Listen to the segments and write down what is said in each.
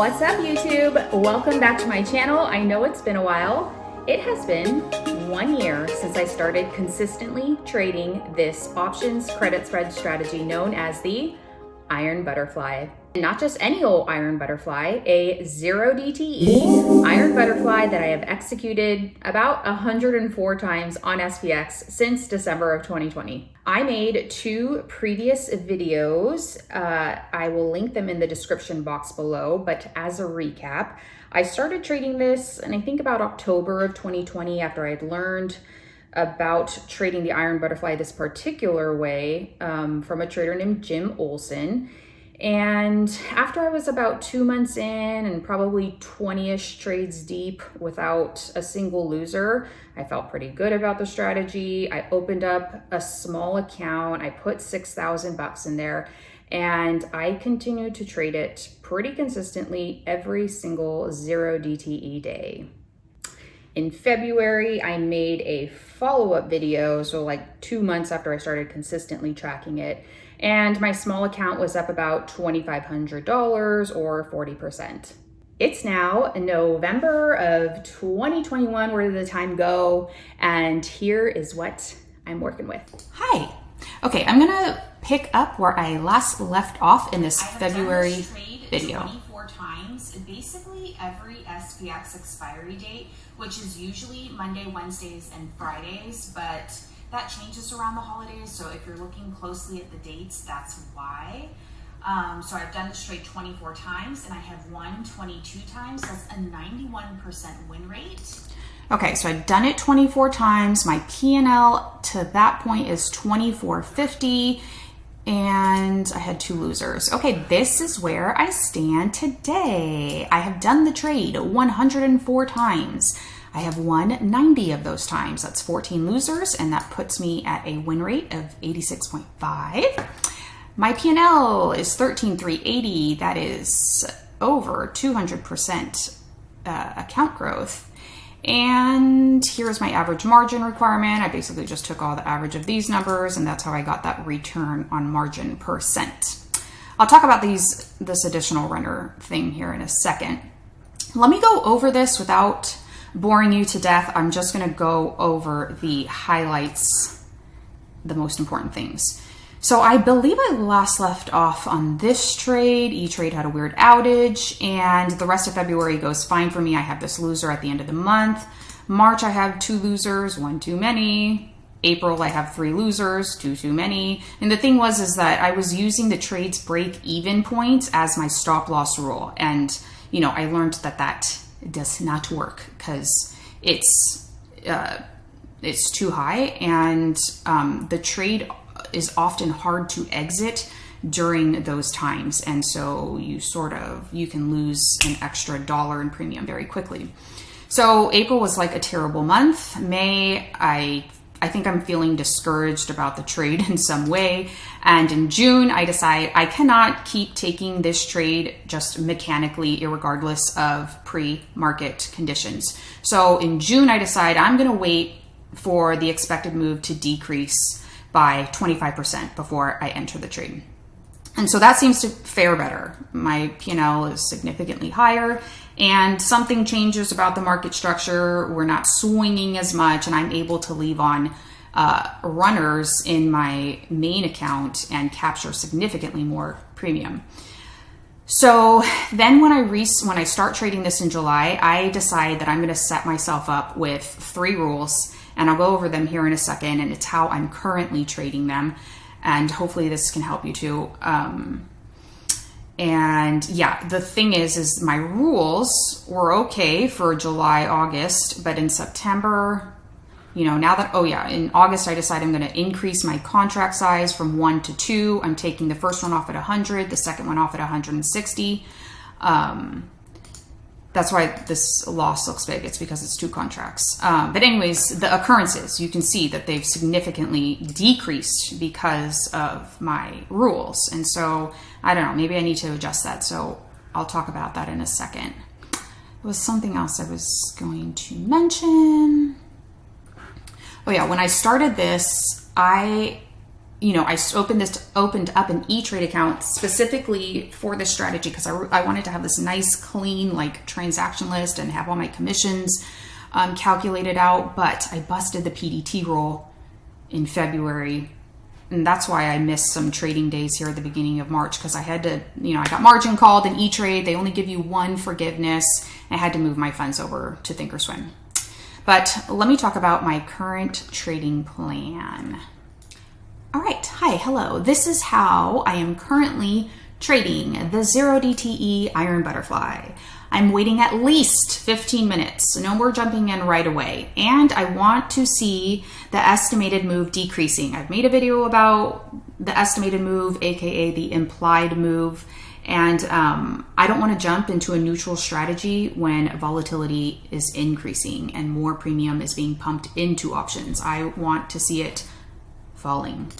What's up, YouTube? Welcome back to my channel. I know it's been a while. It has been 1 year since I started consistently trading this options credit spread strategy known as the Iron Butterfly. Not just any old Iron Butterfly, a 0 DTE Iron Butterfly that I have executed about 104 times on SPX since December of 2020. I made 2 previous videos. I will link them in the description box below, but as a recap, I started trading this and I think about October of 2020 after I'd learned about trading the Iron Butterfly this particular way from a trader named Jim Olson. And after I was about 2 months in and probably 20-ish trades deep without a single loser, I felt pretty good about the strategy. I opened up a small account. I put 6,000 bucks in there and I continued to trade it pretty consistently every single 0 DTE day. In February, I made a follow-up video, so like 2 months after I started consistently tracking it, and my small account was up about $2,500 or 40%. It's now November of 2021, where did the time go? And here is what I'm working with. Hi. Okay, I'm gonna pick up where I last left off in this February video. 24 times, basically every SPX expiry date, which is usually Monday, Wednesdays, and Fridays, but that changes around the holidays. So if you're looking closely at the dates, that's why. So I've done this trade 24 times and I have won 22 times. That's a 91% win rate. Okay, so I've done it 24 times. My P&L to that point is $24.50 and I had 2 losers. Okay, this is where I stand today. I have done the trade 104 times. I have won 90 of those times. That's 14 losers, and that puts me at a win rate of 86.5. My P&L is 13,380. That is over 200% account growth. And here's my average margin requirement. I basically just took all the average of these numbers, and that's how I got that return on margin percent. I'll talk about this additional runner thing here in a second. Let me go over this without boring you to death. I'm just going to go over the highlights, the most important things. So I believe I last left off on this trade. E-Trade had a weird outage and the rest of February goes fine for me. I have this loser at the end of the month. March, I have 2 losers, 1 too many. April, I have 3 losers, 2 too many. And the thing is that I was using the trade's break even point as my stop loss rule. And, you know, I learned that does not work because it's too high, and the trade is often hard to exit during those times, and so you can lose an extra $1 in premium very quickly. So April was like a terrible month. May, I think I'm feeling discouraged about the trade in some way. And in June, I decide I cannot keep taking this trade just mechanically, irregardless of pre-market conditions. So in June, I decide I'm going to wait for the expected move to decrease by 25% before I enter the trade. And so that seems to fare better. My P&L is significantly higher and something changes about the market structure. We're not swinging as much and I'm able to leave on runners in my main account and capture significantly more premium. So then when I start trading this in July, I decide that I'm going to set myself up with 3 rules, and I'll go over them here in a second, and it's how I'm currently trading them. And hopefully this can help you too. And yeah, the thing is my rules were okay for July, August, but in September, you know, in August, I decided I'm going to increase my contract size from 1 to 2. I'm taking the first one off at 100, the second one off at 160. That's why this loss looks big. It's because it's 2 contracts. But anyways, the occurrences, you can see that they've significantly decreased because of my rules. And so, I don't know, maybe I need to adjust that. So I'll talk about that in a second. There was something else I was going to mention. Oh yeah, when I started this, I I opened up an E-Trade account specifically for this strategy because I wanted to have this nice, clean, like, transaction list and have all my commissions calculated out. But I busted the PDT rule in February, and that's why I missed some trading days here at the beginning of March, because I had to, I got margin called in E-Trade. They only give you one forgiveness. I had to move my funds over to Thinkorswim. But let me talk about my current trading plan. All right, hi, hello. This is how I am currently trading the 0DTE Iron Butterfly. I'm waiting at least 15 minutes, no more jumping in right away. And I want to see the estimated move decreasing. I've made a video about the estimated move, AKA the implied move. And I don't want to jump into a neutral strategy when volatility is increasing and more premium is being pumped into options. I want to see it falling.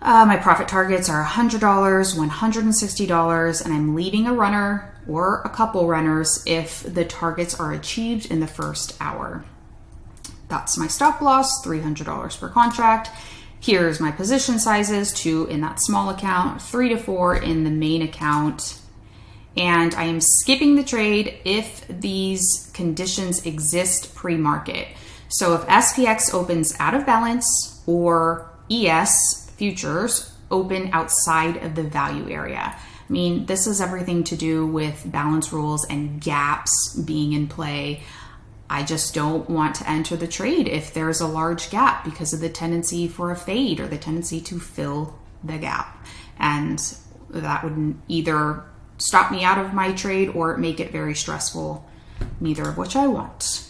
My profit targets are $100, $160, and I'm leaving a runner or a couple runners if the targets are achieved in the first hour. That's my stop loss, $300 per contract. Here's my position sizes, 2 in that small account, 3 to 4 in the main account. And I am skipping the trade if these conditions exist pre-market. So if SPX opens out of balance or ES futures open outside of the value area. I mean, this has everything to do with balance rules and gaps being in play. I just don't want to enter the trade if there's a large gap because of the tendency for a fade or the tendency to fill the gap. And that would either stop me out of my trade or make it very stressful, neither of which I want.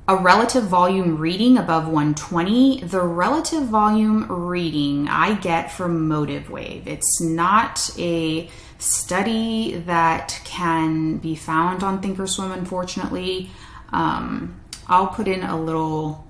A relative volume reading above 120. The relative volume reading I get from Motive Wave. It's not a study that can be found on Thinkorswim, unfortunately. I'll put in a little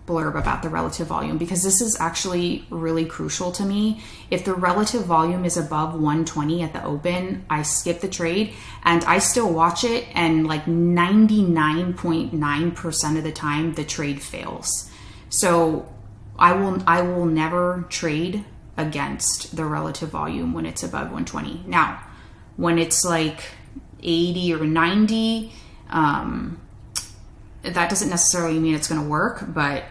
blurb about the relative volume because this is actually really crucial to me. If the relative volume is above 120 at the open, I skip the trade and I still watch it, and like 99.9% of the time the trade fails. So I will never trade against the relative volume when it's above 120. Now, when it's like 80 or 90, that doesn't necessarily mean it's going to work, but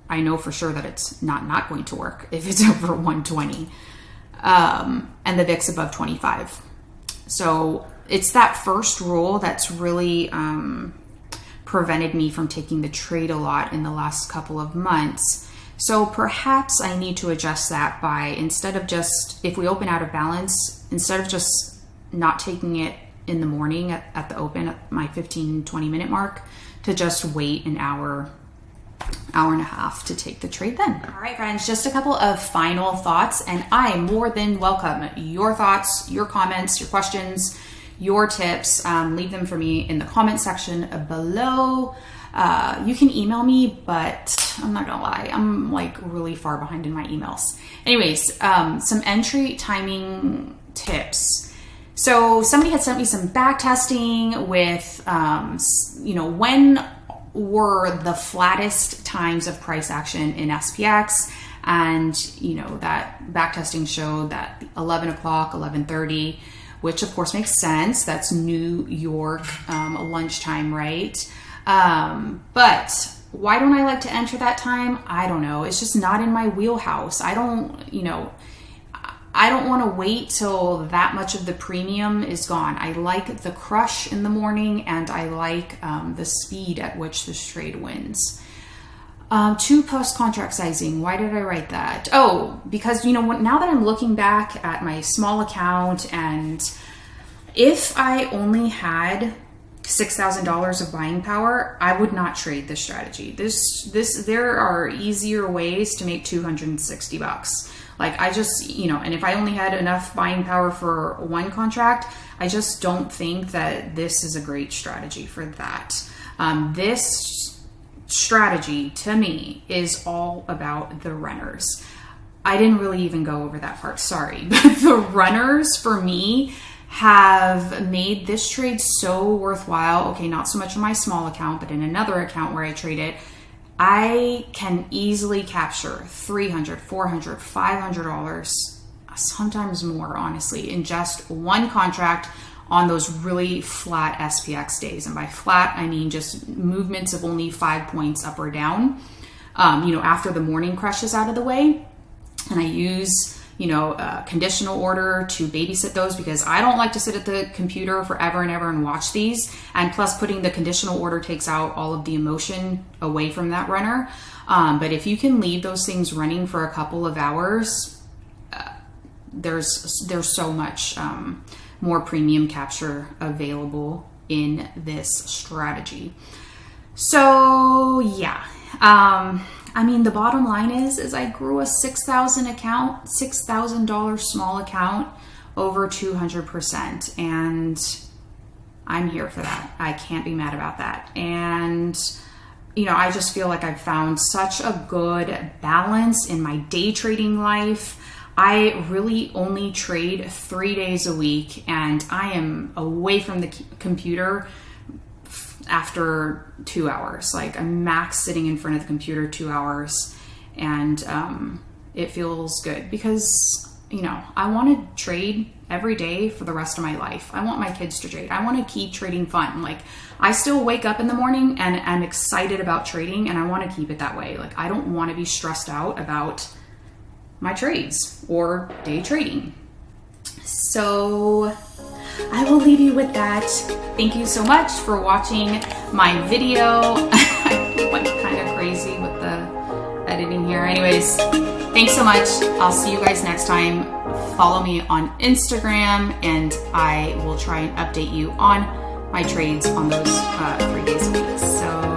I know for sure that it's not going to work if it's over 120, and the VIX above 25. So it's that first rule that's really prevented me from taking the trade a lot in the last couple of months. So perhaps I need to adjust that by, instead of just, if we open out of balance, instead of just not taking it in the morning at the open at my 15-20 minute mark, to just wait an hour and a half to take the trade then. All right, friends, just a couple of final thoughts, and I more than welcome your thoughts, your comments, your questions, your tips. Leave them for me in the comment section below. You can email me, but I'm not gonna lie, I'm like really far behind in my emails. Anyways, some entry timing tips. So somebody had sent me some back testing with, when were the flattest times of price action in SPX. And, that back testing showed that 11 o'clock, 11:30, which of course makes sense. That's New York lunchtime, right? But why don't I like to enter that time? I don't know. It's just not in my wheelhouse. I don't want to wait till that much of the premium is gone. I like the crush in the morning, and I like the speed at which this trade wins. 2 post-contract sizing. Why did I write that? Oh, because, now that I'm looking back at my small account, and if I only had $6,000 of buying power, I would not trade this strategy. There are easier ways to make $260. Like I just, and if I only had enough buying power for one contract, I just don't think that this is a great strategy for that. This strategy to me is all about the runners. I didn't really even go over that part, sorry. But the runners for me have made this trade so worthwhile. Okay, not so much in my small account, but in another account where I trade it, I can easily capture $300, $400, $500, sometimes more, honestly, in just one contract on those really flat SPX days. And by flat, I mean just movements of only 5 points up or down, after the morning crush is out of the way. And I use conditional order to babysit those because I don't like to sit at the computer forever and ever and watch these. And plus, putting the conditional order takes out all of the emotion away from that runner. But if you can leave those things running for a couple of hours, there's so much more premium capture available in this strategy. So yeah. The bottom line is I grew a $6,000 small account over 200%, and I'm here for that. I can't be mad about that. And, I just feel like I've found such a good balance in my day trading life. I really only trade 3 days a week, and I am away from the computer after 2 hours. Like, I'm max sitting in front of the computer 2 hours, and it feels good because I want to trade every day for the rest of my life. I want my kids to trade. I want to keep trading fun. Like, I still wake up in the morning and I'm excited about trading, and I want to keep it that way. Like, I don't want to be stressed out about my trades or day trading. So I will leave you with that. Thank you so much for watching my video. I'm like kind of crazy with the editing here. Anyways, thanks so much. I'll see you guys next time. Follow me on Instagram, and I will try and update you on my trades on those 3 days a week. So